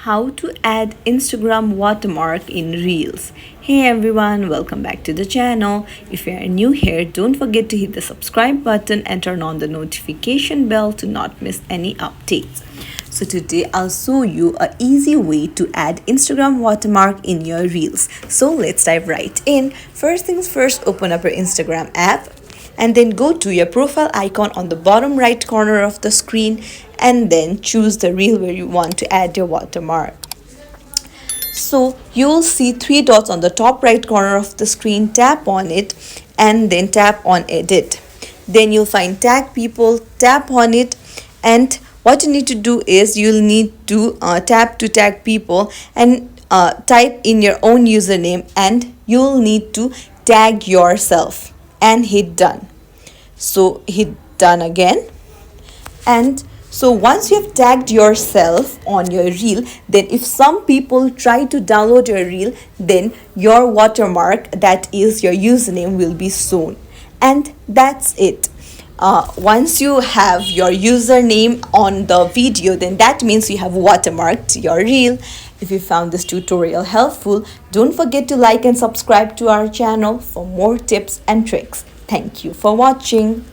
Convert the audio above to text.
how to add Instagram watermark in Reels. Hey everyone, welcome back to the channel. If you are new here, don't forget to hit the subscribe button and turn on the notification bell to not miss any updates. So today I'll show you a easy way to add Instagram watermark in your Reels. So let's dive right in. First things first, open up your Instagram app and then go to your profile icon on the bottom right corner of the screen and then choose the reel where you want to add your watermark. So you'll see three dots on the top right corner of the screen. Tap on it and then tap on edit. Then you'll find tag people, tap on it, and what you need to do is you'll need to tap to tag people and type in your own username, and you'll need to tag yourself and hit done. So hit done again, and so once you have tagged yourself on your reel, then if some people try to download your reel, then your watermark, that is your username, will be shown. And that's it. Once you have your username on the video, then that means you have watermarked your reel. If you found this tutorial helpful, don't forget to like and subscribe to our channel for more tips and tricks. Thank you for watching.